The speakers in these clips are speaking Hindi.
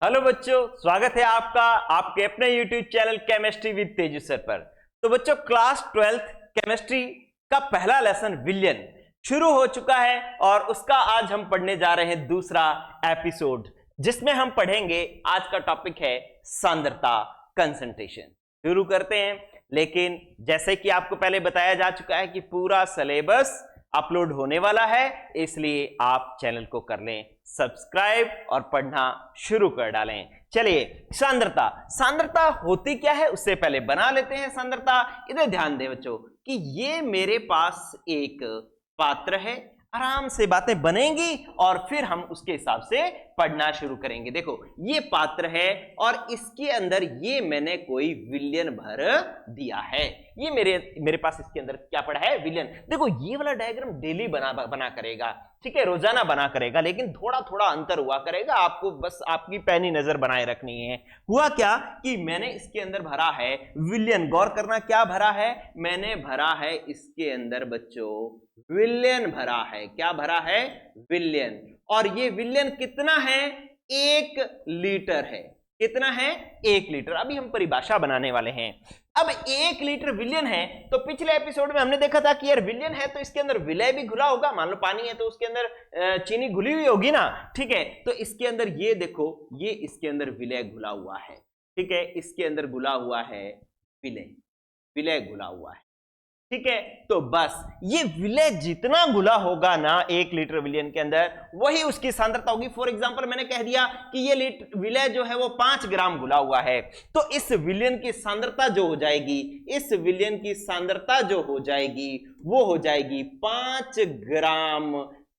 हेलो बच्चों, स्वागत है आपका आपके अपने YouTube channel chemistry with Teju sir पर। तो बच्चों, क्लास 12th केमिस्ट्री का पहला लेसन विलियन शुरू हो चुका है और उसका आज हम पढ़ने जा रहे हैं दूसरा एपिसोड, जिसमें हम पढ़ेंगे। आज का टॉपिक है सांद्रता, कंसंट्रेशन। शुरू करते हैं, लेकिन जैसे कि आपको पहले बताया जा चुका है कि पूरा सिलेबस अपलोड होने वाला है, इसलिए आप चैनल को कर लें सब्सक्राइब और पढ़ना शुरू कर डालें। चलिए, सांद्रता सांद्रता होती क्या है उससे पहले बना लेते हैं सांद्रता। इधर ध्यान दें बच्चों कि ये मेरे पास एक पात्र है, आराम से बातें बनेंगी और फिर हम उसके हिसाब से पढ़ना शुरू करेंगे। देखो, ये पात्र है और इसके अंदर ये मैंने कोई विलयन भर दिया है। ये मेरे पास इसके अंदर क्या पड़ा है? विलयन। देखो, ये वाला डायग्राम डेली बना करेगा, ठीक है, रोजाना बना करेगा, लेकिन थोड़ा थोड़ा अंतर हुआ करेगा। आपको बस आपकी पैनी नजर बनाए रखनी है। हुआ क्या कि मैंने इसके अंदर भरा है विलयन। गौर करना, क्या भरा है? मैंने भरा है इसके अंदर बच्चों विलयन भरा है। क्या भरा है? विलयन। और ये विलयन कितना है? 1 लीटर है। कितना है? 1 लीटर। अभी हम परिभाषा बनाने वाले हैं। अब 1 लीटर विलयन है, तो पिछले एपिसोड में हमने देखा था कि यार विलयन है तो इसके अंदर विलय भी घुला होगा। मान लो पानी है तो उसके अंदर चीनी घुली हुई होगी ना, ठीक है। तो इसके अंदर ये देखो, ये इसके अंदर विलय घुला हुआ है, ठीक है। इसके अंदर घुला हुआ है विलय, विलय घुला हुआ है, ठीक है। तो बस ये विलय जितना घुला होगा ना 1 लीटर विलयन के अंदर, वही उसकी सांद्रता होगी। फॉर एग्जांपल, मैंने कह दिया कि ये विलय जो है वो 5 ग्राम घुला हुआ है, तो इस विलयन की सांद्रता जो हो जाएगी, इस विलयन की सांद्रता जो हो जाएगी वो हो जाएगी 5 ग्राम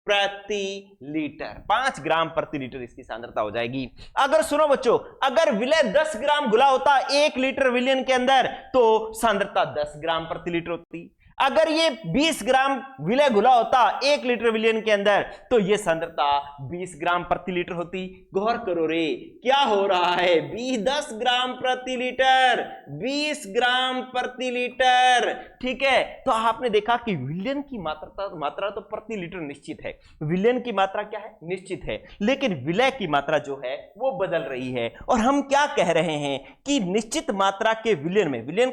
प्रति लीटर। 5 ग्राम प्रति लीटर इसकी सांद्रता हो जाएगी। अगर सुनो बच्चों, अगर विलय 10 ग्राम घुला होता 1 लीटर विलयन के अंदर, तो सांद्रता 10 ग्राम प्रति लीटर होती। अगर ये 20 ग्राम विलय घुला होता 1 लीटर विलयन के अंदर, तो ये सांद्रता 20 ग्राम प्रति लीटर होती। गौर करो रे, क्या हो रहा है? 10 ग्राम प्रति लीटर, 20 ग्राम प्रति लीटर, ठीक है। तो आपने देखा कि विलयन की मात्रा तो प्रति लीटर निश्चित है। विलयन की मात्रा क्या है? निश्चित है, लेकिन विलय की मात्रा जो है वो बदल रही है। और हम क्या कह रहे हैं कि निश्चित मात्रा के विलयन में, विलयन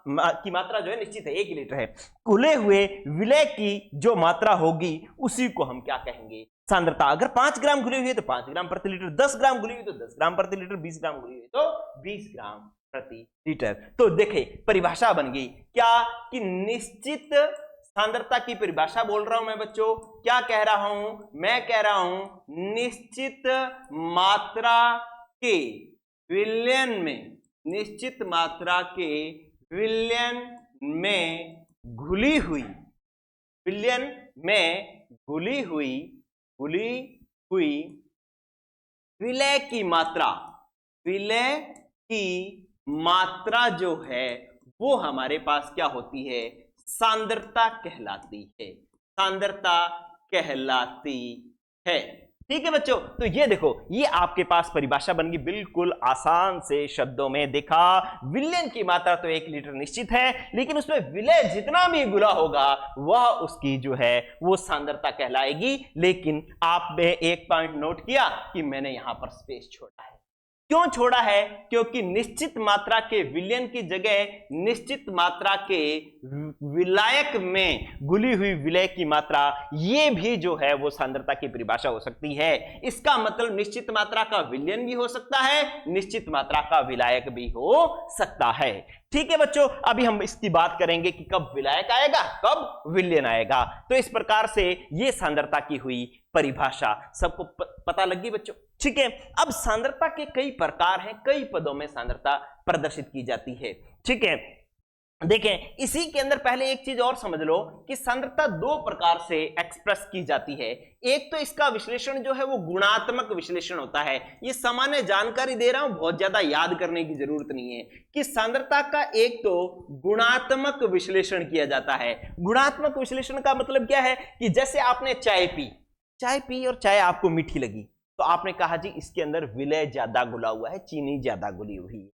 की मात्रा जो है निश्चित है, 1 लीटर है। घुले हुए विलय की जो मात्रा होगी उसी को हम क्या कहेंगे? सांद्रता। अगर 5 ग्राम घुली हुई है तो 5 ग्राम प्रति लीटर, 10 ग्राम घुली हुई तो 10 ग्राम प्रति लीटर, 20 ग्राम घुली हुई तो 20 ग्राम प्रति लीटर। तो देखे, परिभाषा बन गई क्या कि निश्चित सांद्रता की परिभाषा बोल रहा हूं मैं बच्चों। क्या कह रहा हूं? मैं कह रहा हूं निश्चित मात्रा के विलयन में, निश्चित मात्रा के विलयन में घुली हुई, विलयन में घुली हुई विलय की मात्रा, विलय की मात्रा जो है वो हमारे पास क्या होती है? सांद्रता कहलाती है। सांद्रता कहलाती है, ठीक है बच्चों। तो ये देखो, ये आपके पास परिभाषा बन गई बिल्कुल आसान से शब्दों में। देखा, विलयन की मात्रा तो 1 लीटर निश्चित है, लेकिन उसमें विलय जितना भी घुला होगा वह उसकी जो है वो सांद्रता कहलाएगी। लेकिन आपने एक पॉइंट नोट किया कि मैंने यहां पर स्पेस छोड़ा है। क्यों छोड़ा है? क्योंकि निश्चित मात्रा के विलयन की जगह निश्चित मात्रा के विलायक में घुली हुई विलय की मात्रा, ये भी जो है वो सांद्रता की परिभाषा हो सकती है। इसका मतलब निश्चित मात्रा का विलयन भी हो सकता है, निश्चित मात्रा का विलायक भी हो सकता है, ठीक है बच्चों। अभी हम इसकी बात करेंगे कि कब विलायक आएगा, कब विलयन आएगा। तो इस प्रकार से ये सांद्रता की हुई परिभाषा। सबको पता लगी बच्चों, ठीक है। अब सांद्रता के कई प्रकार हैं, कई पदों में सांद्रता प्रदर्शित की जाती है, ठीक है। देखें, इसी के अंदर पहले एक चीज और समझ लो कि सांद्रता 2 प्रकार से एक्सप्रेस की जाती है। एक तो इसका विश्लेषण जो है वो गुणात्मक विश्लेषण होता है। ये सामान्य जानकारी दे रहा हूं, बहुत ज्यादा याद करने की जरूरत नहीं है कि सांद्रता का एक तो गुणात्मक विश्लेषण किया जाता है। गुणात्मक विश्लेषण का मतलब क्या है कि जैसे आपने चाय पी और चाय आपको मीठी लगी, तो आपने कहा जी इसके अंदर विलय ज्यादा घुला हुआ है, चीनी ज्यादा घुली हुई है,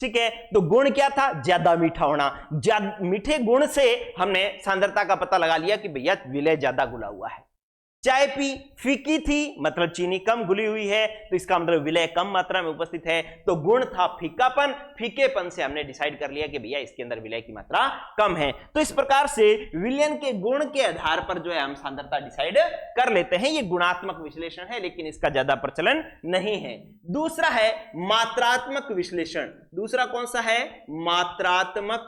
ठीक है। तो गुण क्या था? ज्यादा मीठा होना। मीठे गुण से हमने सांद्रता का पता लगा लिया कि भैया विलय ज्यादा घुला हुआ है। चाय पी, फीकी थी, मतलब चीनी कम घुली हुई है, तो इसका मतलब विलय कम मात्रा में उपस्थित है, तो गुण था फीकापन। फीकेपन से हमने डिसाइड कर लिया कि भैया इसके अंदर विलय की मात्रा कम है। तो इस प्रकार से विलयन के गुण के आधार पर जो है हम सांद्रता डिसाइड कर लेते हैं। ये गुणात्मक विश्लेषण है, लेकिन इसका ज्यादा प्रचलन नहीं है। दूसरा है मात्रात्मक विश्लेषण। दूसरा कौन सा है? मात्रात्मक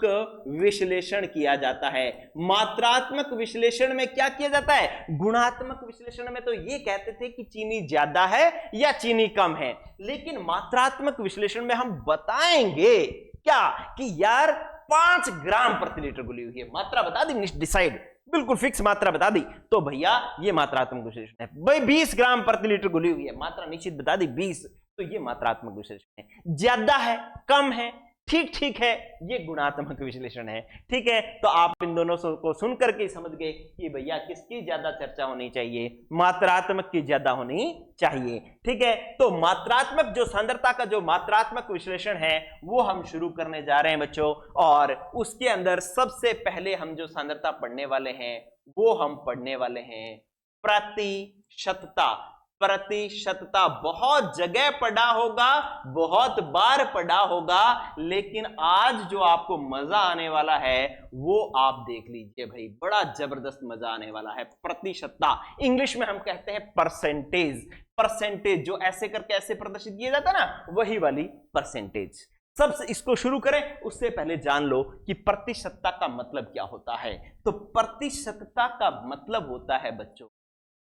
विश्लेषण किया जाता है। मात्रात्मक विश्लेषण में क्या किया जाता है? गुणात्मक विश्लेषण में तो ये कहते थे कि चीनी ज्यादा है या चीनी कम है, लेकिन मात्रात्मक विश्लेषण में हम बताएंगे क्या कि यार 5 ग्राम प्रति लीटर घुली हुई है, मात्रा बता दी, डिसाइड, बिल्कुल फिक्स मात्रा बता दी, तो भैया ये मात्रात्मक विश्लेषण है। भाई 20 ग्राम प्रति लीटर घुली हुई है, मात्रा निश्चित बता दी 20, तो ये मात्रात्मक विश्लेषण है। ज्यादा है, कम है, ठीक ठीक है, ये गुणात्मक विश्लेषण है। ठीक है, तो आप इन दोनों को सुन करके समझ गए कि भैया किसकी ज्यादा चर्चा होनी चाहिए? मात्रात्मक की ज्यादा होनी चाहिए। ठीक है, तो मात्रात्मक जो सांद्रता का जो मात्रात्मक विश्लेषण है वो हम शुरू करने जा रहे हैं बच्चों, और उसके अंदर सबसे पहले हम जो सांद्रता पढ़ने वाले हैं वो हम पढ़ने वाले हैं प्रतिशतता। प्रतिशतता बहुत जगह पढ़ा होगा, बहुत बार पढ़ा होगा, लेकिन आज जो आपको मजा आने वाला है वो आप देख लीजिए भाई, बड़ा जबरदस्त मजा आने वाला है। प्रतिशतता, इंग्लिश में हम कहते हैं परसेंटेज। परसेंटेज जो ऐसे करके ऐसे प्रदर्शित किया जाता है ना, वही वाली परसेंटेज। सबसे इसको शुरू करें उससे पहले जान लो कि प्रतिशतता का मतलब क्या होता है। तो प्रतिशतता का मतलब होता है बच्चों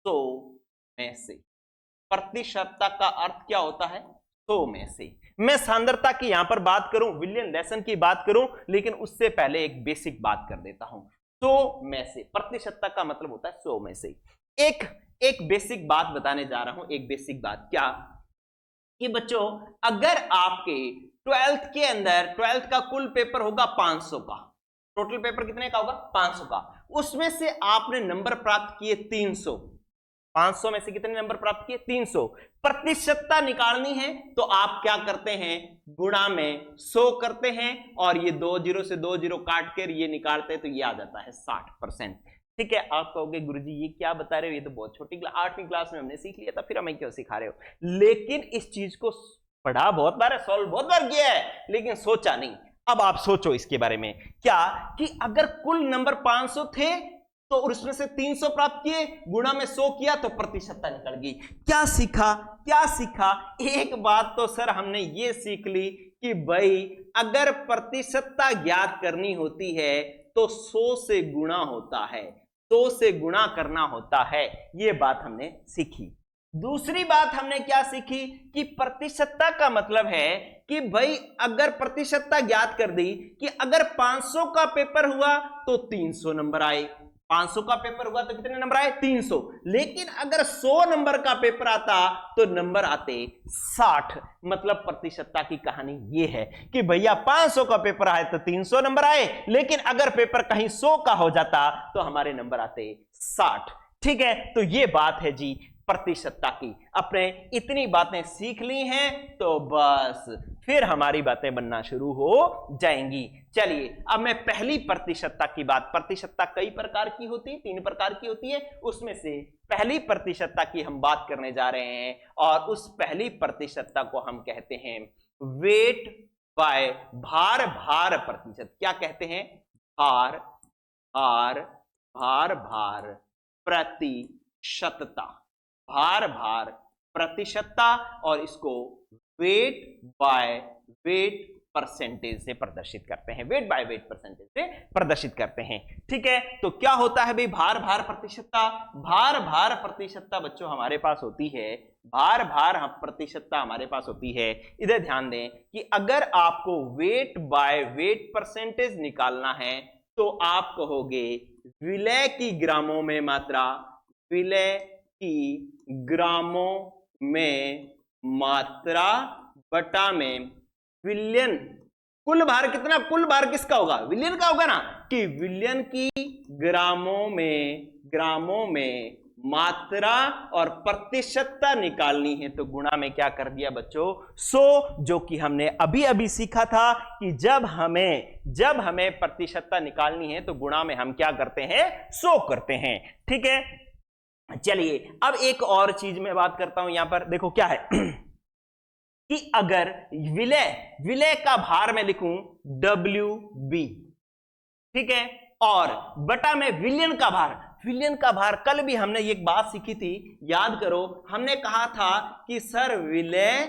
100 में से। प्रतिशतता का अर्थ क्या होता है? 100 में से। मैं सांद्रता की यहां पर बात करूं, विलियन लेसन की बात करूं, लेकिन उससे पहले एक बेसिक बात कर देता हूं। 100 में से प्रतिशतता का मतलब होता है 100 में से। एक बेसिक बात बताने जा रहा हूं। एक बेसिक बात क्या कि बच्चों, अगर आपके 12th के अंदर 12th का कुल पेपर होगा 500 का, टोटल पेपर कितने का होगा? 500 का, उसमें से आपने नंबर प्राप्त किए 300। 500 में से कितने नंबर प्राप्त किए? 300। प्रतिशतता निकालनी है तो आप क्या करते हैं? गुणा में 100 करते हैं, और ये 2 0 से 2 0 काट कर ये निकालते हैं, तो ये आ जाता है 60%। ठीक है, आप कहोगे गुरुजी ये क्या बता रहे हो, ये तो बहुत छोटी 8वीं क्लास में हमने सीख लिया था, फिर हमें क्यों सिखा रहे हो? लेकिन इस चीज को पढ़ा बहुत बार है, सॉल्व बहुत बार किया है, लेकिन सोचा नहीं। अब आप सोचो इसके बारे में क्या कि अगर कुल नंबर 500 थे तो उसमें से 300 प्राप्त किए, गुणा में 100 किया, तो प्रतिशतता निकल गई। क्या सीखा? क्या सीखा? एक बात तो सर हमने ये सीख ली कि भाई अगर प्रतिशतता ज्ञात करनी होती है तो 100 से गुणा होता है, 100 से गुणा करना होता है। ये बात हमने सीखी। दूसरी बात हमने क्या सीखी कि प्रतिशतता का मतलब है कि भाई अगर प्रतिशतता ज्ञात कर दी कि अगर 500 का पेपर हुआ तो 300 नंबर आए, 500 का पेपर हुआ तो कितने नंबर आए? 300। लेकिन अगर 100 नंबर का पेपर आता तो नंबर आते 60। मतलब प्रतिशतता की कहानी ये है कि भैया 500 का पेपर आए तो 300 नंबर आए, लेकिन अगर पेपर कहीं 100 का हो जाता तो हमारे नंबर आते 60। ठीक है, तो ये बात है जी प्रतिशतता की। अपने इतनी बातें सीख ली हैं तो बस फिर हमारी बातें बनना शुरू हो जाएंगी। चलिए अब मैं पहली प्रतिशतता की बात, प्रतिशतता कई प्रकार की होती है, 3 प्रकार की होती है, उसमें से पहली प्रतिशतता की हम बात करने जा रहे हैं, और उस पहली प्रतिशतता को हम कहते हैं वेट बाय भार। भार प्रतिशत क्या कहते हैं? भार भार भार भार प्रतिशतता। भार भार प्रतिशतता, और इसको वेट बाय वेट परसेंटेज से प्रदर्शित करते हैं, वेट बाय वेट परसेंटेज से प्रदर्शित करते हैं। ठीक है, तो क्या होता है भाई भार भार प्रतिशतता? भार भार प्रतिशतता बच्चों हमारे पास होती है, भार भार प्रतिशतता हमारे पास होती है। इधर ध्यान दें कि अगर आपको वेट बाय वेट परसेंटेज निकालना है तो आप कहोगे विलय की ग्रामों में मात्रा, विलय की ग्रामों में मात्रा बटा में विलयन। कुल भार कितना? कुल भार किसका होगा? विलयन का होगा ना, कि विलयन की ग्रामों में मात्रा और प्रतिशतता निकालनी है, तो गुणा में क्या कर दिया बच्चों? 100, जो कि हमने अभी अभी सीखा था कि जब हमें प्रतिशतता निकालनी है तो गुणा में हम क्या करते हैं? 100 करते हैं। ठीक है, चलिए अब एक और चीज में बात करता हूं, यहां पर देखो क्या है कि अगर विलय विलय का भार मैं लिखूं WB, ठीक है, और बटा में विलयन का भार, विलयन का भार कल भी हमने एक बात सीखी थी, याद करो, हमने कहा था कि सर विलय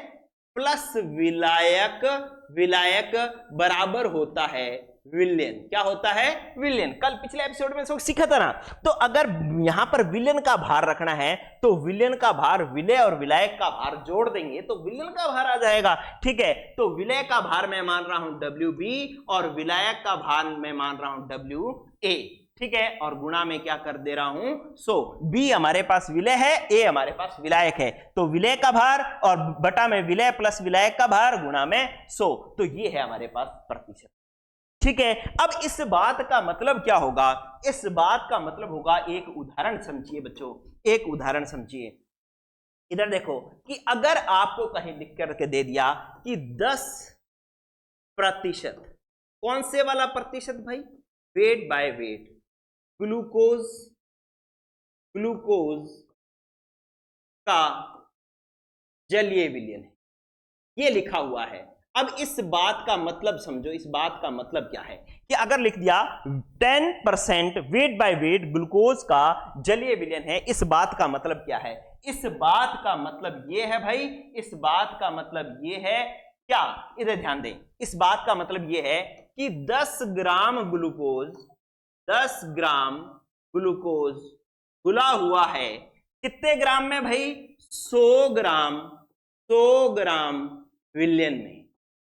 प्लस विलायक, विलायक बराबर होता है विलयन। क्या होता है? विलयन। कल पिछले एपिसोड में इसको सीखा था ना। तो अगर यहां पर विलयन का भार रखना है तो विलयन का भार विलय और विलायक का भार जोड़ देंगे तो विलयन का भार आ जाएगा, ठीक है। तो विलय का भार मैं मान रहा हूं WB और विलायक का भार मैं मान रहा हूं WA, ठीक है, और गुणा में क्या कर दे रहा हूं 100। B हमारे पास विलय है, A हमारे पास विलायक है, तो विलय का भार और बटा में विलय प्लस विलायक का भार गुणा में 100, तो ये है हमारे पास प्रतिशत, ठीक है। अब इस बात का मतलब क्या होगा? इस बात का मतलब होगा, एक उदाहरण समझिए बच्चों, एक उदाहरण समझिए। इधर देखो कि अगर आपको कहीं लिख करके दे दिया कि 10%, कौन से वाला प्रतिशत भाई? Weight by weight, glucose, glucose का जलीय विलयन है, ये लिखा हुआ है। अब इस बात का मतलब समझो, इस बात का मतलब क्या है कि अगर लिख दिया 10% वेट बाय वेट ग्लूकोज का जलीय विलयन है, इस बात का मतलब क्या है? इस बात का मतलब ये है भाई, इस बात का मतलब ये है क्या, इधर ध्यान दें, इस बात का मतलब ये है कि 10 ग्राम ग्लूकोज, 10 ग्राम ग्लूकोज घुला हुआ है कितने ग्राम में भाई? 100 ग्राम, 100 ग्राम विलयन में,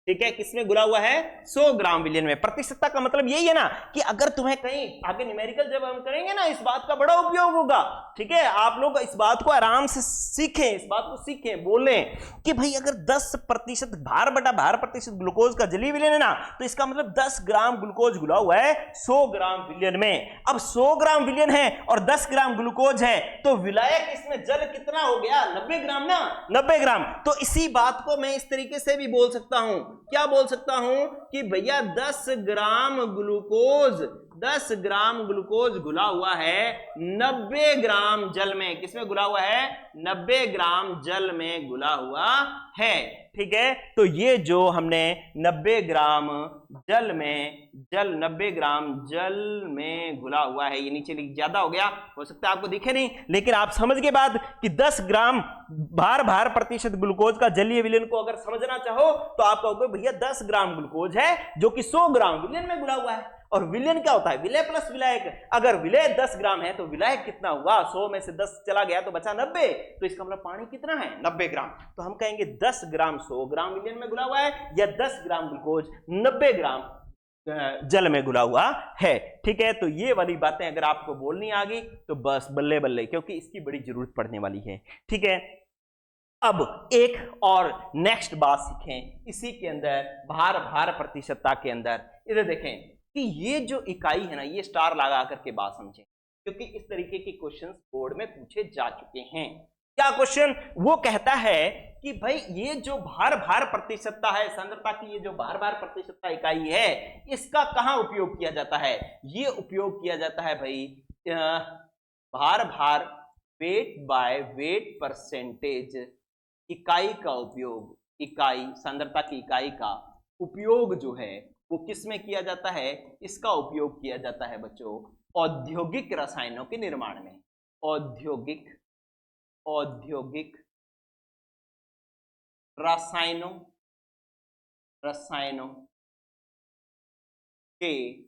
ठीक है। किसमें घुला हुआ है? 100 ग्राम विलयन में। प्रतिशतता का मतलब यही है ना कि अगर तुम्हें कहीं आगे न्यूमेरिकल जब हम करेंगे ना, इस बात का बड़ा उपयोग होगा, ठीक है। आप लोग इस बात को आराम से सीखें, इस बात को सीखें, बोलें कि भाई अगर 10% भार बटा भार प्रतिशत ग्लूकोज का जलीय विलयन है ना, तो इसका मतलब 10 ग्राम ग्लूकोज घुला हुआ है 100 ग्राम विलयन में। अब 100 ग्राम विलयन है और 10 ग्राम ग्लूकोज है, तो विलायक इसमें जल कितना हो गया? 90 ग्राम ना, 90 ग्राम। तो इसी बात को मैं इस तरीके से भी बोल सकता हूं, क्या बोल सकता हूं कि भैया 10 ग्राम ग्लूकोज, 10 ग्राम ग्लूकोज घुला हुआ है 90 ग्राम जल में। किसमें घुला हुआ है? 90 ग्राम जल में घुला हुआ है, ठीक है। तो ये जो हमने 90 ग्राम जल में, जल 90 ग्राम जल में घुला हुआ है, ये नीचे ज्यादा हो गया, हो सकता है आपको दिखे नहीं, लेकिन आप समझ के बाद कि 10 ग्राम भार भार प्रतिशत ग्लूकोज का जलीय विलयन को अगर समझना चाहो तो आप कहोगे भैया 10 ग्राम ग्लूकोज है जो कि 100 ग्राम विलयन में घुला हुआ है। और विलयन क्या होता है? विलय प्लस विलायक। अगर विलय 10 ग्राम है तो विलायक कितना हुआ? 100 में से 10 चला गया तो बचा 90, तो इसका मतलब पानी कितना है? 90 ग्राम। तो हम कहेंगे 10 ग्राम 100 ग्राम विलयन में घुला हुआ है, या 10 ग्राम ग्लूकोज 90 ग्राम जल में घुला हुआ है, ठीक है। तो ये वाली बातें अगर आपको बोलनी आ गई तो बस बल्ले बल्ले, क्योंकि इसकी बड़ी जरूरत पड़ने वाली है, ठीक है। अब एक और नेक्स्ट बात सीखें इसी के अंदर, भार भार प्रतिशतता के अंदर। इधर देखें कि ये जो इकाई है ना, ये स्टार लगा करके बात समझें, क्योंकि इस तरीके के क्वेश्चंस बोर्ड में पूछे जा चुके हैं। क्या क्वेश्चन? वो कहता है कि भाई ये जो भार भार प्रतिशतता है, सांद्रता की ये जो भार भार प्रतिशतता इकाई है, इसका कहां उपयोग किया जाता है? ये उपयोग किया जाता है भाई भार भार वेट बाय वेट परसेंटेज इकाई का उपयोग, इकाई सांद्रता की इकाई का उपयोग जो है वो किस में किया जाता है? इसका उपयोग किया जाता है बच्चों औद्योगिक रसायनों के निर्माण में। औद्योगिक, औद्योगिक रसायनों, रसायनों के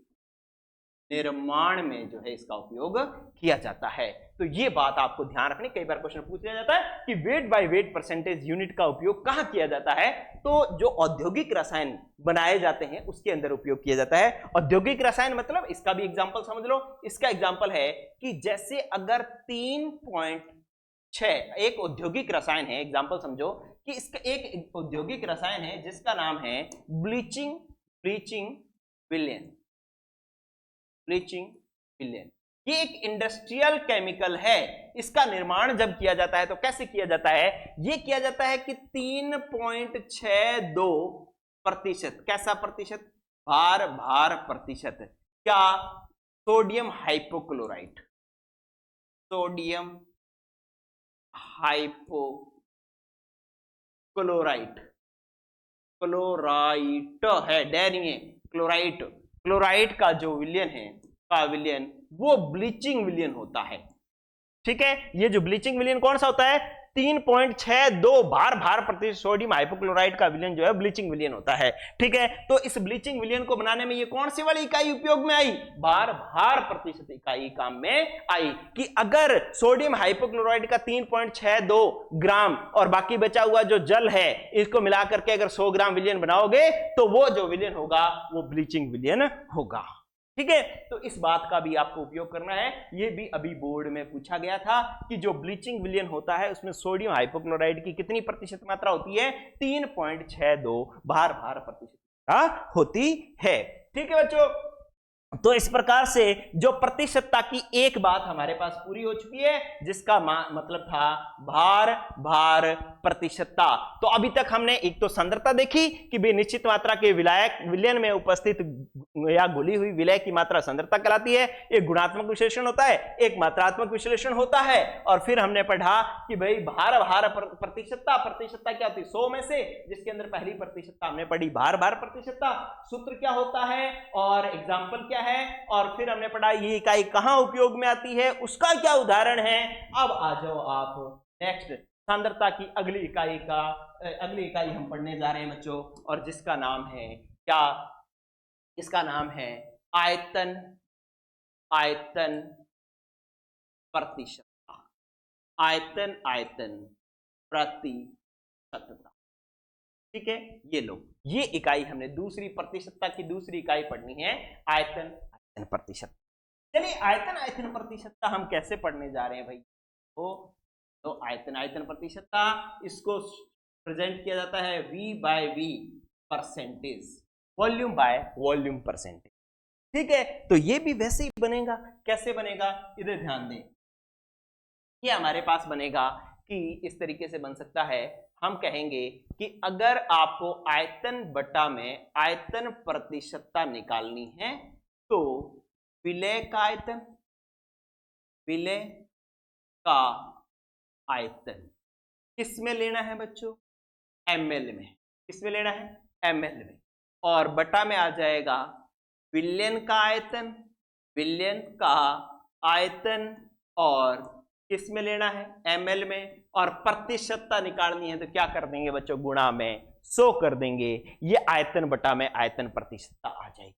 निर्माण में जो है इसका उपयोग किया जाता है। तो ये बात आपको ध्यान रखनी, कई बार क्वेश्चन पूछ लिया जाता है कि weight by weight percentage unit का उपयोग कहां किया जाता है? तो जो औद्योगिक रसायन बनाए जाते हैं उसके अंदर उपयोग किया जाता है। औद्योगिक रसायन मतलब, इसका भी एग्जांपल समझ लो। इसका एग्जांपल है कि जैसे अगर 3.6 एक औद्योगिक रसायन है, एग्जांपल समझो कि इसका एक औद्योगिक रसायन है जिसका नाम है ब्लीचिंग, ब्लीचिंग विलयन, ब्लीचिंग विलयन। ये एक इंडस्ट्रियल केमिकल है। इसका निर्माण जब किया जाता है तो कैसे किया जाता है? ये किया जाता है कि 3.62%, कैसा प्रतिशत? भार भार प्रतिशत। क्या? Sodium hypochlorite, sodium hypochlorite, chlorite है, डे नहीं है, क्लोराइट, क्लोराइड का जो विलयन है, का विलयन वो ब्लीचिंग विलयन होता है। ठीक है, ये जो ब्लीचिंग विलयन कौन सा होता है, 3.62 भार प्रति सोडियम हाइपोक्लोराइड का विलयन जो है ब्लीचिंग विलयन होता है। ठीक है, तो इस ब्लीचिंग विलयन को बनाने में ये कौन सी वाली इकाई उपयोग में आई, भार प्रतिशत इकाई काम में आई, कि अगर सोडियम हाइपोक्लोराइड का 3.62 ग्राम और बाकी बचा हुआ जो जल है इसको मिलाकर के अगर 100 ग्राम विलयन बनाओगे तो वो जो विलयन होगा वो ब्लीचिंग विलयन होगा। ठीक है, तो इस बात का भी आपको उपयोग करना है, ये भी अभी बोर्ड में पूछा गया था कि जो ब्लीचिंग विलयन होता है उसमें सोडियम हाइपोक्लोराइड की कितनी प्रतिशत मात्रा होती है, 3.62 भार प्रतिशत होती है। ठीक है बच्चों, तो इस प्रकार से जो प्रतिशतता की एक बात हमारे पास पूरी हो चुकी है, जिसका मतलब था भार प्रतिशतता। तो अभी तक हमने एक तो सांद्रता देखी कि भी निश्चित मात्रा के विलायक विलयन में उपस्थित या घुली हुई विलय की मात्रा सांद्रता कहलाती है। एक गुणात्मक विश्लेषण होता है, एक मात्रात्मक विश्लेषण होता है। और फिर हमने पढ़ा कि भाई भार प्रतिशतता क्या होती है, 100 में से, जिसके अंदर पहली प्रतिशतता हमने पढ़ी भार प्रतिशतता, सूत्र क्या होता है और एग्जाम्पल क्या है, और फिर हमने पढ़ा ये इकाई कहां उपयोग में आती है, उसका क्या उदाहरण है। अब आ जाओ आप नेक्स्ट सांद्रता की अगली इकाई हम पढ़ने जा रहे हैं बच्चों, और जिसका नाम है क्या, इसका नाम है आयतन प्रतिशतता, आयतन प्रतिशतता। ठीक है, ये लो, ये इकाई हमने दूसरी प्रतिशतता की दूसरी इकाई पढ़नी है, आयतन प्रतिशत। चलिए आयतन प्रतिशतता हम कैसे पढ़ने जा रहे हैं भाई, तो आयतन प्रतिशतता इसको प्रेजेंट किया जाता है V/V percentage, volume by volume percentage. ठीक है, तो ये भी वैसे ही बनेगा, कैसे बनेगा, इधर ध्यान दें। ये हमारे पास बनेगा कि इस तरीके से बन सकता है, हम कहेंगे कि अगर आपको आयतन बटा में आयतन प्रतिशतता निकालनी है तो विलय का आयतन किस में लेना है बच्चों, ml में। किस में लेना है, ml में। और बटा में आ जाएगा विलयन का आयतन और किस में लेना है, ml में। और प्रतिशतता निकालनी है तो क्या कर देंगे बच्चों, गुणा में 100 कर देंगे, ये आयतन बटा में आयतन प्रतिशतता आ जाएगी।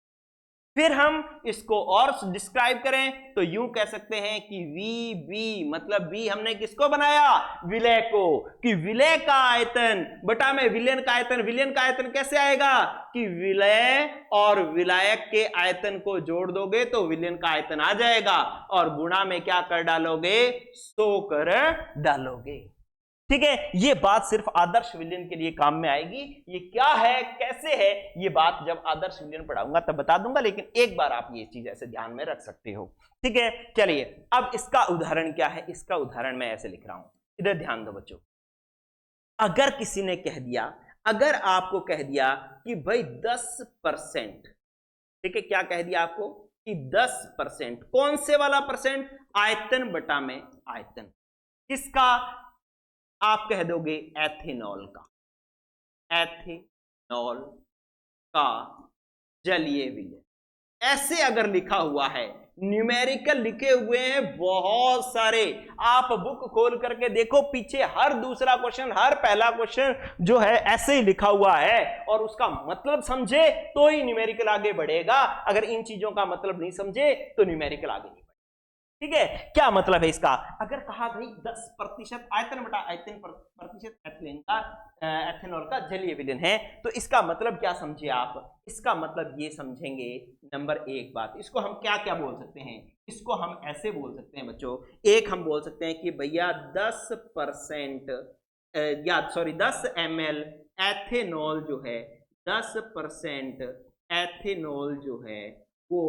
फिर हम इसको और डिस्क्राइब करें तो यूं कह सकते हैं कि VB, मतलब V हमने किसको बनाया, विलय को, कि विलय का आयतन बटा में विलयन का आयतन। विलयन का आयतन कैसे आएगा कि विलय और विलायक के आयतन को जोड़ दोगे तो विलयन का आयतन आ जाएगा, और गुणा में क्या कर डालोगे, 100 कर डालोगे। ठीक है, ये बात सिर्फ आदर्श विलयन के लिए काम में आएगी। ये क्या है, कैसे है, ये बात जब आदर्श विलयन पढ़ाऊंगा तब बता दूंगा, लेकिन एक बार आप ये चीज ऐसे ध्यान में रख सकते हो। ठीक है, चलिए अब इसका उदाहरण क्या है, इसका उदाहरण मैं ऐसे लिख रहा हूं, इधर ध्यान दो बच्चों। अगर किसी ने कह दिया, अगर आपको कह दिया कि भाई 10%, ठीक है, क्या कह दिया आपको कि 10%, कौन से वाला परसेंट, आयतन बटा में आयतन, किसका, आप कह दोगे एथेनॉल का जलीय विलयन। ऐसे अगर लिखा हुआ है, न्यूमेरिकल लिखे हुए हैं बहुत सारे, आप बुक खोल करके देखो, पीछे हर दूसरा क्वेश्चन, हर पहला क्वेश्चन जो है ऐसे ही लिखा हुआ है, और उसका मतलब समझे तो ही न्यूमेरिकल आगे बढ़ेगा। अगर इन चीजों का मतलब नहीं समझे तो न्यूमेरिकल आगे नहीं। ठीक है, क्या मतलब है इसका, अगर कहा भाई 10% आयतन बटा आयतन प्रतिशत एथेनॉल का जलीय विलयन है, तो इसका मतलब क्या समझे आप, इसका मतलब ये समझेंगे, नंबर एक बात, इसको हम क्या क्या बोल सकते हैं, इसको हम ऐसे बोल सकते हैं बच्चों, एक हम बोल सकते हैं कि भैया 10% 10 ml एथेनॉल जो है, 10% एथेनॉल जो है वो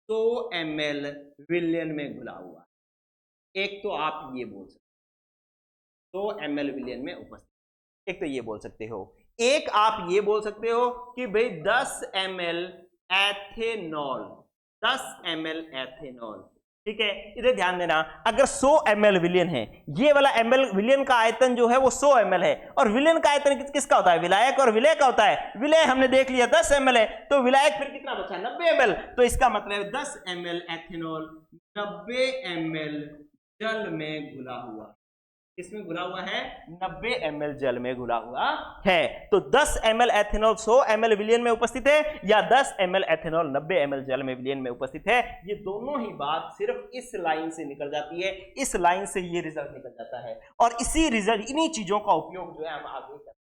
100 ml विलयन में घुला हुआ है। एक तो आप ये बोल सकते 100 ml विलयन में उपस्थित, एक तो ये बोल सकते हो। एक आप ये बोल सकते हो कि भाई 10 ml एथेनॉल, 10 ml एथेनॉल, ठीक है, इधर ध्यान देना, अगर 100 ml विलयन है, ये वाला ml विलयन का आयतन जो है वो 100 ml है, और विलयन का आयतन किसका होता है, विलायक और विलय का होता है। विलय हमने देख लिया 10 ml है, तो विलायक फिर कितना बचा, 90 ml। तो इसका मतलब 10 ml एथेनॉल 90 ml जल में घुला हुआ, किसमें घुला हुआ है, 90 ml जल में घुला हुआ है। तो 10 ml एथेनॉल 100 ml विलयन में उपस्थित है, या 10 ml एथेनॉल 90 ml जल में विलयन में उपस्थित है, ये दोनों ही बात सिर्फ इस लाइन से निकल जाती है, इस लाइन से ये रिजल्ट निकल जाता है, और इसी रिजल्ट, इन्हीं चीजों का उपयोग जो है हम आगे करते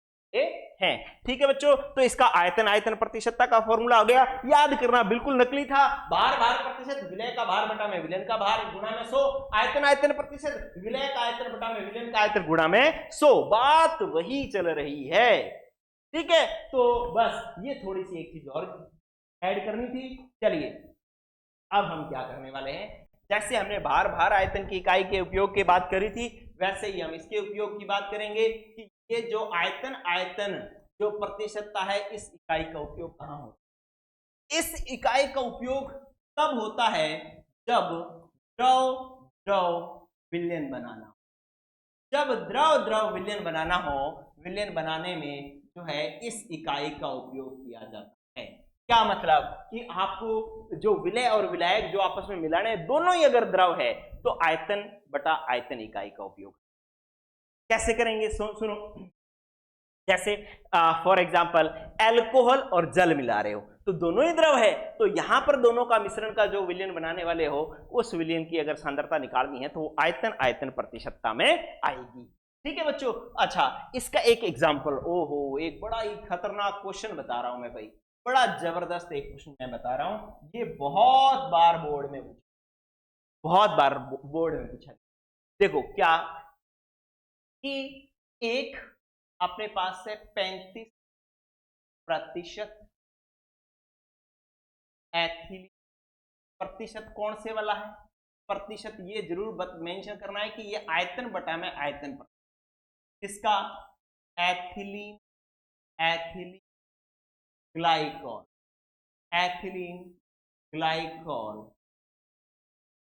हैं। ठीक है बच्चों, तो इसका आयतन प्रतिशतता का फॉर्मूला हो गया, याद करना बिल्कुल नकली था, भार प्रतिशत, विलय का भार बटा में विलयन का भार गुणा में 100, आयतन प्रतिशत, विलय का आयतन बटा में विलयन का आयतन गुणा में 100, बात वही चल रही है। ठीक है, तो बस ये थोड़ी सी एक चीज और ऐड करनी थी। चलिए अब हम क्या करने वाले हैं, जैसे हमने भार आयतन की इकाई के उपयोग की बात करी थी, वैसे ही हम इसके उपयोग की बात करेंगे कि ये जो आयतन जो प्रतिशतता है, इस इकाई का उपयोग कहां होता है। इस इकाई का उपयोग तब होता है जब द्रव विलयन बनाना, जब द्रव विलयन बनाना हो, विलयन बनाने में जो है इस इकाई का उपयोग किया जाता है। क्या मतलब कि आपको जो विलय और विलायक जो आपस में मिलाने हैं, दोनों ही अगर द्रव है, तो आयतन बटा आयतन इकाई का उपयोग कैसे करेंगे, सुनो। जैसे फॉर एग्जांपल अल्कोहल और जल मिला रहे हो, तो दोनों ही द्रव है, तो यहां पर दोनों का मिश्रण का जो विलयन बनाने वाले हो, उस विलयन की अगर सांद्रता निकालनी है तो वो आयतन प्रतिशतता में आएगी। ठीक है बच्चों, अच्छा इसका एक एग्जांपल, ओहो एक बड़ा ही खतरनाक क्वेश्चन बता रहा हूं मैं भाई, बड़ा जबरदस्त एक क्वेश्चन मैं बता रहा हूं, ये बहुत बार बोर्ड में पूछा, देखो क्या कि एक अपने पास से 35% एथिलीन, प्रतिशत कौन से वाला है, प्रतिशत ये जरूर मेंशन करना है कि ये आयतन बटा में आयतन पर, इसका एथिलीन ग्लाइकॉल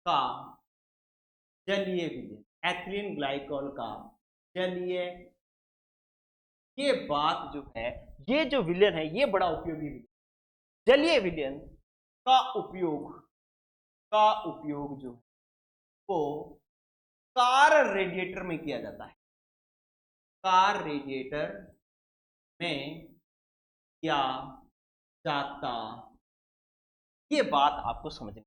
का जलीय विलयन, एथिलीन ग्लाइकॉल का जलीय, ये बात जो है, ये जो विलयन है ये बड़ा उपयोगी विलयन, जलीय विलयन का उपयोग जो है वो कार रेडिएटर में किया जाता है, कार रेडिएटर में किया जाता, ये बात आपको समझनी।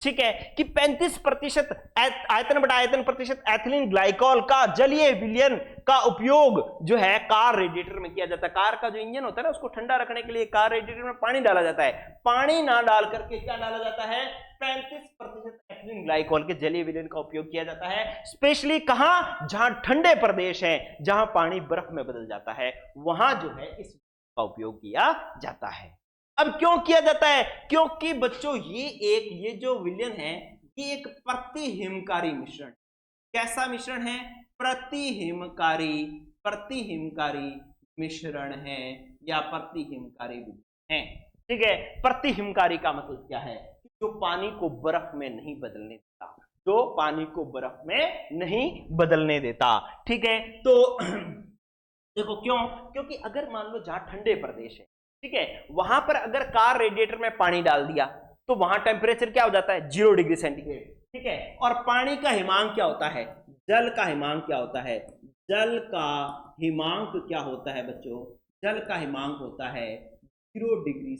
ठीक है कि 35% आयतन बटा आयतन प्रतिशत एथिलीन ग्लाइकॉल का जलीय विलयन का उपयोग जो है कार रेडिएटर में किया जाता है। कार का जो इंजन होता है ना, उसको ठंडा रखने के लिए कार रेडिएटर में पानी डाला जाता है, पानी ना डाल करके क्या डाला जाता है, 35% एथिलीन ग्लाइकॉल के जलीय विलयन का उपयोग किया जाता है। स्पेशली कहां, जहां ठंडे प्रदेश हैं, जहां पानी बर्फ में बदल जाता है, वहां जो है इस का उपयोग किया जाता है। अब क्यों किया जाता है, क्योंकि बच्चों ये जो विलयन है ये एक प्रतिहिमकारी मिश्रण, कैसा मिश्रण है, प्रतिहिमकारी मिश्रण है या प्रतिहिमकारी विलयन है। ठीक है, प्रतिहिमकारी का मतलब क्या है, जो पानी को बर्फ में नहीं बदलने देता, जो पानी को बर्फ में नहीं बदलने देता। ठीक है, तो देखो क्यों, क्योंकि अगर मान लो जहां ठंडे प्रदेश है, ठीक है, वहां पर अगर कार रेडिएटर में पानी डाल दिया तो वहां टेम्परेचर क्या हो जाता है, 0 डिग्री सेंटीग्रेड। ठीक है, और पानी का हिमांक क्या होता है, जल का हिमांक क्या होता है, जल का हिमांक क्या होता है बच्चों, जल का हिमांक होता है 0 डिग्री।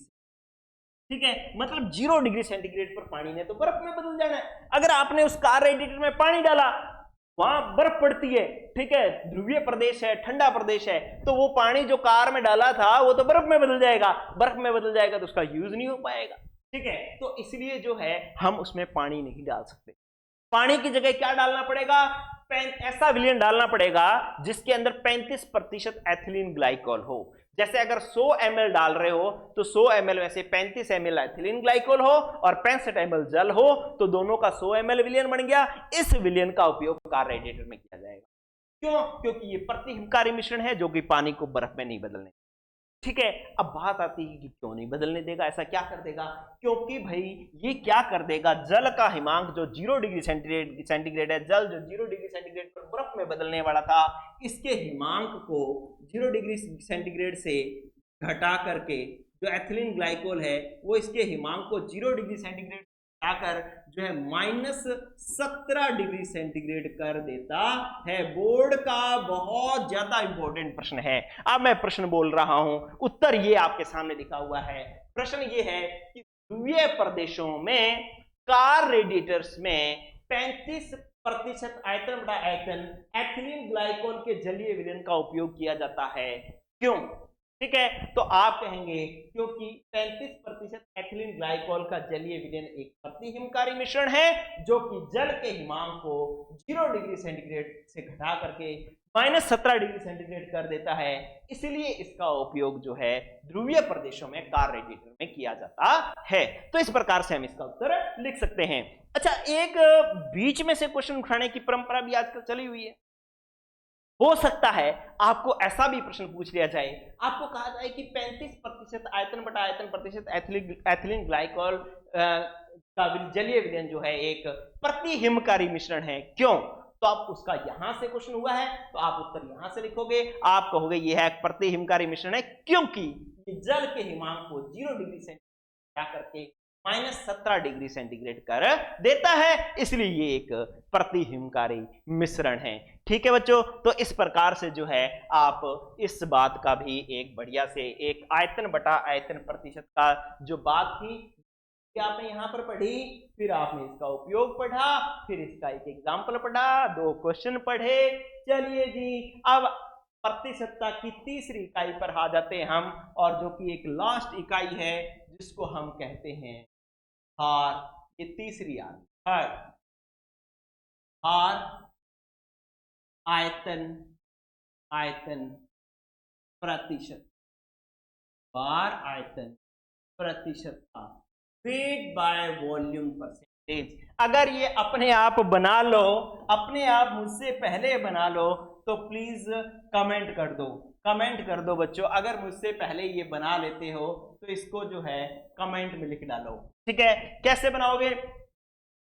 ठीक है, मतलब 0 डिग्री सेंटीग्रेड पर पानी ने तो बर्फ में बदल जाना है। अगर आपने उस कार रेडिएटर में पानी डाला, वहां बर्फ पड़ती है, ठीक है, ध्रुवीय प्रदेश है, ठंडा प्रदेश है, तो वो पानी जो कार में डाला था वो तो बर्फ में बदल जाएगा, बर्फ में बदल जाएगा तो उसका यूज नहीं हो पाएगा। ठीक है, तो इसलिए जो है हम उसमें पानी नहीं डाल सकते, पानी की जगह क्या डालना पड़ेगा, ऐसा विलयन डालना पड़ेगा जिसके अंदर 35% एथिलीन ग्लाइकॉल हो। जैसे अगर 100 ml डाल रहे हो तो 100 ml में से 35 ml एथिलीन ग्लाइकॉल हो और 65 ml जल हो, तो दोनों का 100 ml विलयन बन गया। इस विलयन का उपयोग कार रेडिएटर में किया जाएगा। क्यों, क्योंकि ये प्रतिहिमकारी मिश्रण है जो कि पानी को बर्फ में नहीं बदलने। ठीक है, अब बात आती है कि क्यों नहीं बदलने देगा, ऐसा क्या कर देगा? क्योंकि भाई ये क्या कर देगा, जल का हिमांक जो 0 डिग्री सेंटीग्रेड है, जल जो 0 डिग्री सेंटीग्रेड पर बर्फ में बदलने वाला था, इसके हिमांक को 0 डिग्री सेंटीग्रेड से घटा करके जो एथिलीन ग्लाइकोल है वो इसके हिमांक को 0 डिग्री सेंटीग्रेड आकर जो है -17 डिग्री सेंटीग्रेड कर देता है। बोर्ड का बहुत ज्यादा इंपॉर्टेंट प्रश्न है। अब मैं प्रश्न बोल रहा हूं, उत्तर ये आपके सामने लिखा हुआ है। प्रश्न ये है कि ध्रुवीय प्रदेशों में कार रेडिएटर्स में 35% आयतन बटा आयतन एथिलीन ग्लाइकोल के जलीय विलयन का उपयोग किया जाता है। क्यों? ठीक है, तो आप कहेंगे क्योंकि 35% एथिलीन ग्लाइकोल का जलीय विलयन एक प्रतिहिमकारी मिश्रण है जो कि जल के हिमांक को 0 डिग्री सेंटीग्रेड से घटा करके -17 डिग्री सेंटीग्रेड कर देता है, इसलिए इसका उपयोग जो है ध्रुवीय प्रदेशों में कार रेडिएटर में किया जाता है। तो इस प्रकार से हम इसका उत्तर लिख सकते हैं। अच्छा, एक बीच में से क्वेश्चन उठाने की परंपरा भी आजकल चली हुई है। हो सकता है आपको ऐसा भी प्रश्न पूछ लिया जाए, आपको कहा जाए कि 35% आयतन बटा आयतन प्रतिशत एथिलीन ग्लाइकोल का जलीय विलयन जो है एक प्रतिहिमकारी मिश्रण है। क्यों? तो आप उसका यहां से क्वेश्चन हुआ है तो आप उत्तर यहां से लिखोगे, आप कहोगे यह है प्रतिहिमकारी मिश्रण है क्योंकि ये जल के हिमांक को 0 डिग्री सेंटीग्रेड करके -17 डिग्री सेंटीग्रेड कर देता है, इसलिए ये एक प्रतिहिमकारी मिश्रण है। ठीक है बच्चों, तो इस प्रकार से जो है आप इस बात का भी एक बढ़िया से एक आयतन बटा आयतन प्रतिशत का जो बात थी कि आपने यहां पर पढ़ी, फिर आपने इसका उपयोग पढ़ा, फिर इसका एक एग्जाम्पल पढ़ा, 2 क्वेश्चन पढ़े। चलिए जी, अब प्रतिशतता की तीसरी इकाई पर आ जाते हैं हम, और जो कि एक लास्ट इकाई है जिसको हम कहते हैं हार। ये तीसरी आ गई, हार आयतन आयतन प्रतिशत, भार आयतन प्रतिशत का वेट बाय वॉल्यूम परसेंटेज। अगर ये अपने आप बना लो, अपने आप मुझसे पहले बना लो तो प्लीज कमेंट कर दो, कमेंट कर दो बच्चों। अगर मुझसे पहले ये बना लेते हो तो इसको जो है कमेंट में लिख डालो। ठीक है, कैसे बनाओगे?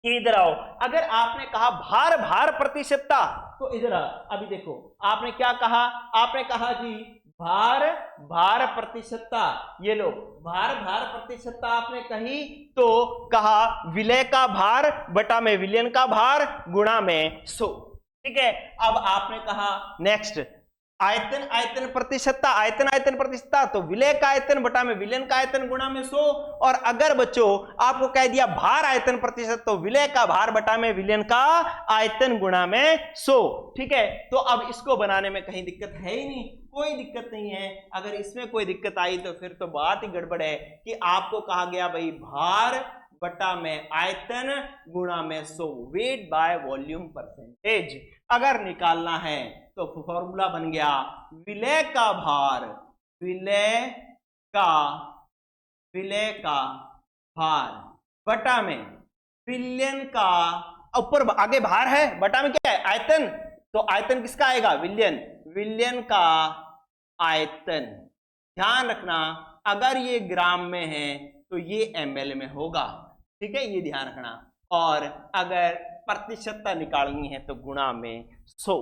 इधर आओ, अगर आपने कहा भार भार प्रतिशतता तो इधर आ, अभी देखो आपने क्या कहा, आपने कहा जी भार भार प्रतिशतता, ये लो भार भार प्रतिशतता आपने कही तो कहा विलय का भार बटा में विलयन का भार गुणा में 100। ठीक है, अब आपने कहा नेक्स्ट आयतन आयतन प्रतिशतता, आयतन आयतन प्रतिशतता तो विलय का आयतन बटा में विलयन का आयतन गुणा में 100। और अगर बच्चों आपको कह दिया भार आयतन प्रतिशत तो विलय का भार बटा में विलयन का आयतन गुणा में 100। ठीक है, तो अब इसको बनाने में कहीं दिक्कत है ही नहीं, कोई दिक्कत नहीं है। अगर इसमें कोई दिक्कत आई तो फिर तो बात ही गड़बड़ है कि आपको कहा गया भाई भार बटा में आयतन गुणा में 100, वेट बाय वॉल्यूम परसेंटेज। अगर निकालना है तो फॉर्मूला बन गया विलय का भार, विलय का भार बटा में विलयन का, ऊपर आगे भार है, बटा में क्या है आयतन, तो आयतन किसका आएगा? विलयन, विलयन का आयतन। ध्यान रखना अगर ये ग्राम में है तो ये ml में होगा। ठीक है, ये ध्यान रखना। और अगर प्रतिशतता निकालनी है तो गुणा में 100।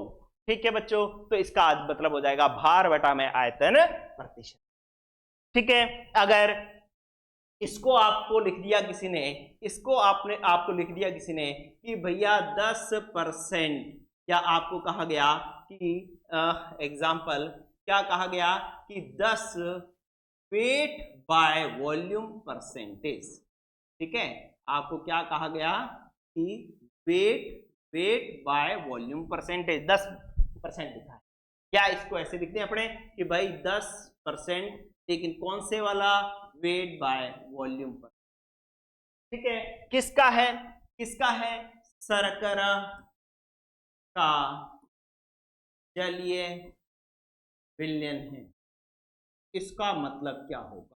ठीक है बच्चों, तो इसका मतलब हो जाएगा भार बटा में आयतन प्रतिशत। ठीक है, अगर इसको आपको लिख दिया किसी ने, इसको आपको लिख दिया किसी ने कि भैया 10%, या आपको कहा गया कि एग्जाम्पल क्या कहा गया कि 10 वेट बाय वॉल्यूम परसेंटेज। ठीक है, आपको क्या कहा गया कि वेट बाय वॉल्यूम परसेंटेज 10% लिखा है, क्या इसको ऐसे लिखते हैं अपने कि भाई 10%, लेकिन कौन से वाला? वेट बाय वॉल्यूम पर। ठीक है, किसका है? किसका है? शर्करा का जलीय विलयन है। इसका मतलब क्या होगा?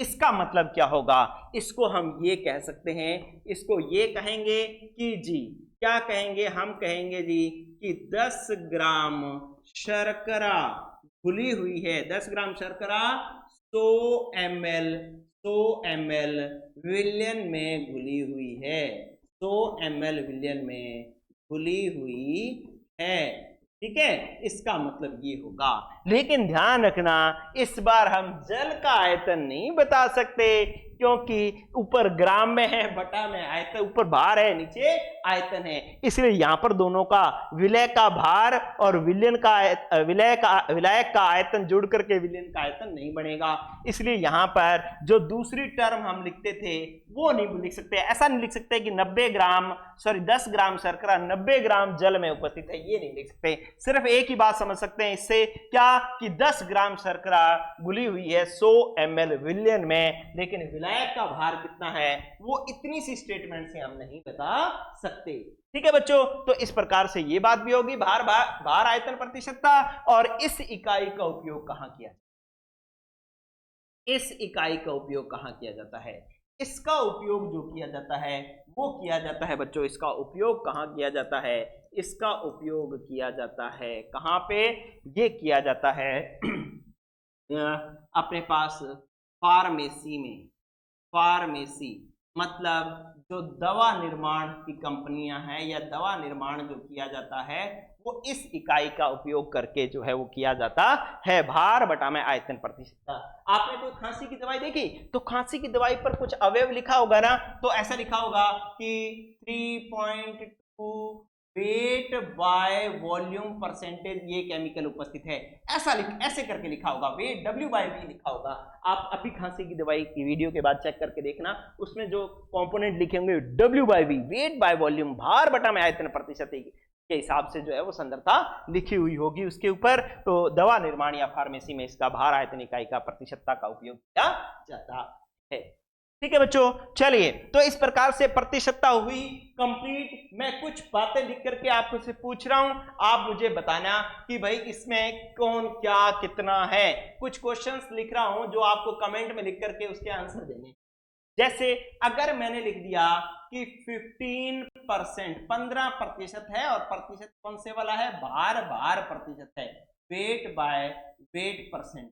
इसका मतलब क्या होगा? इसको हम ये कह सकते हैं, इसको ये कहेंगे कि जी क्या कहेंगे? हम कहेंगे जी कि 10 ग्राम शर्करा घुली हुई है। 10 ग्राम शर्करा 100 ml विलयन में घुली हुई है, 100 ml विलयन में घुली हुई है। ठीक है, इसका मतलब ये होगा। लेकिन ध्यान रखना, इस बार हम जल का आयतन नहीं बता सकते, क्योंकि ऊपर ग्राम में है, बटा में आयतन, ऊपर भार है, नीचे आयतन है, इसलिए यहां पर दोनों का विलय का भार और विलयक का आयतन जुड़ करके विलयन का आयतन नहीं बनेगा। इसलिए यहां पर जो दूसरी टर्म हम लिखते थे वो नहीं लिख सकते। ऐसा नहीं लिख सकते कि 10 ग्राम शर्करा 90 ग्राम जल में उपस्थित है, ये नहीं लिख सकते। सिर्फ एक ही बात समझ सकते हैं इससे, क्या कि 10 ग्राम शर्करा घुली हुई है 100 ml विलयन में, लेकिन विलायक का भार कितना है वो इतनी सी स्टेटमेंट से हम नहीं बता सकते। ठीक है बच्चों, तो इस प्रकार से ये बात भी होगी। भार आयतन प्रतिशतता। और इस इकाई का उपयोग कहां किया, इस इकाई का उपयोग कहां किया जाता है? इसका उपयोग जो किया जाता है वो किया जाता है बच्चों, इसका उपयोग कहां किया जाता है? इसका उपयोग किया जाता है कहां पे? ये किया जाता है अपने पास फार्मेसी में। फार्मेसी मतलब जो दवा निर्माण की कंपनियां हैं या दवा निर्माण जो किया जाता है वो इस इकाई का उपयोग करके जो है वो किया जाता है, भार बटा में आयतन प्रतिशतता। आपने कोई खांसी की दवाई देखी तो खांसी की दवाई पर कुछ अवयव लिखा होगा ना, तो ऐसा लिखा होगा कि 3.2 वेट बाय वॉल्यूम परसेंटेज ये केमिकल उपस्थित है, ऐसे करके लिखा होगा, वेट W/V लिखा होगा। आप अभी खांसी की दवाई की वीडियो के बाद चेक करके देखना, उसमें जो कंपोनेंट लिखे होंगे W/V, वेट बाय वॉल्यूम, भार बटा में आयतन प्रतिशत के हिसाब से जो है वो सांद्रता लिखी हुई होगी उसके ऊपर। तो दवा निर्माण या फार्मेसी में इसका भार आयतन इकाई का प्रतिशतता का उपयोग किया जाता है। ठीक है बच्चों, चलिए, तो इस प्रकार से प्रतिशतता हुई कंप्लीट। मैं कुछ बातें लिख करके आपको से पूछ रहा हूं, आप मुझे बताना कि भाई इसमें कौन क्या कितना है। कुछ क्वेश्चंस लिख रहा हूं जो आपको कमेंट में लिख करके उसके आंसर देने। जैसे अगर मैंने लिख दिया कि 15% है, और प्रतिशत कौन से वाला है? भार प्रतिशत है, वेट बाय वेट परसेंट।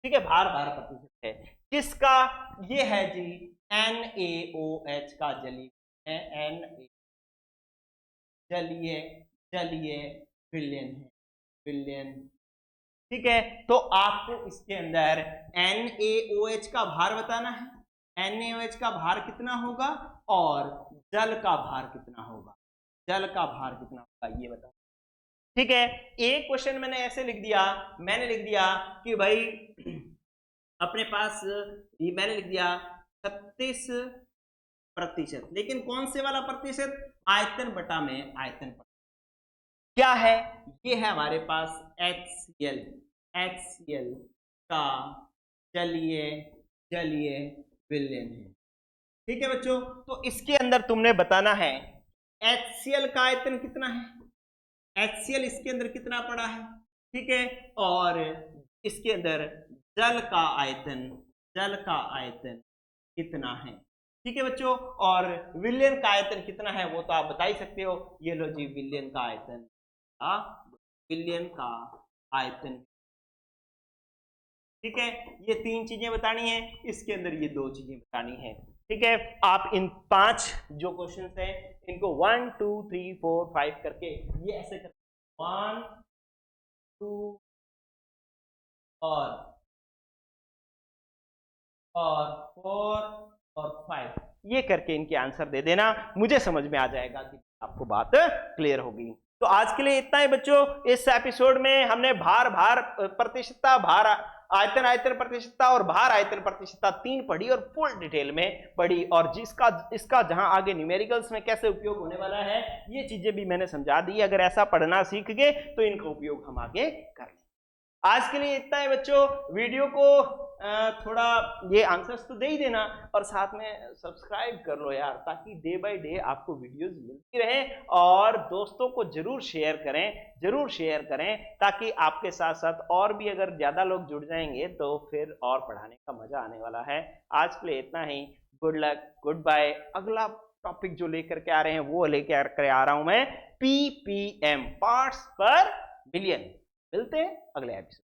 ठीक है, भार प्रतिशत है किसका? ये है जी NaOH का जलीय है, जलीय विलयन है, विलयन। ठीक है, तो आपको इसके अंदर NaOH का भार बताना है, NaOH का भार कितना होगा और जल का भार कितना होगा, जल का भार कितना होगा ये बताओ। ठीक है, एक क्वेश्चन मैंने ऐसे लिख दिया, मैंने लिख दिया कि भाई अपने पास मैंने लिख दिया 36%, लेकिन कौन से वाला प्रतिशत? आयतन बटा में आयतन क्या है? ये है हमारे पास HCl का जलीय विलयन है। ठीक है बच्चों, तो इसके अंदर तुमने बताना है HCl का आयतन कितना है, HCl इसके अंदर कितना पड़ा है। ठीक है, और इसके अंदर जल का आयतन कितना है। ठीक है बच्चों, और विलयन का आयतन कितना है वो तो आप बता ही सकते हो। ये लो जी, विलयन का आयतन, विलयन का आयतन। ठीक है, ये 3 चीजें बतानी है, इसके अंदर ये 2 चीजें बतानी है। ठीक है, आप इन 5 जो क्वेश्चन हैं इनको 1 2 3 4 5 करके ये ऐसे कर 1 2 और 4 और 5 ये करके इनके आंसर दे देना, मुझे समझ में आ जाएगा कि आपको बात क्लियर होगी। तो आज के लिए इतना ही बच्चों। इस एपिसोड में हमने भार प्रतिशतता, भार आयतन प्रतिशतता और भार आयतन प्रतिशतता 3 पढ़ी और फुल डिटेल में पढ़ी, और इसका जहां आगे न्यूमेरिकल्स में कैसे उपयोग होने वाला है ये चीजें भी मैंने समझा दी। अगर ऐसा पढ़ना सीख गए तो इनका उपयोग हम आगे कर लें। आज के लिए इतना है बच्चों। वीडियो को थोड़ा ये आंसर्स तो दे ही देना, और साथ में सब्सक्राइब कर लो यार, ताकि डे बाय डे आपको वीडियोस मिलती रहे। और दोस्तों को जरूर शेयर करें, ताकि आपके साथ साथ और भी अगर ज्यादा लोग जुड़ जाएंगे तो फिर और पढ़ाने का मजा आने वाला है। आज के लिए इतना ही। Good luck, good bye. अगला टॉपिक जो लेकर के आ रहे हैं वो लेकर आ रहा हूं मैं, PPM, पार्ट्स पर बिलियन। मिलते हैं अगले एपिसोड।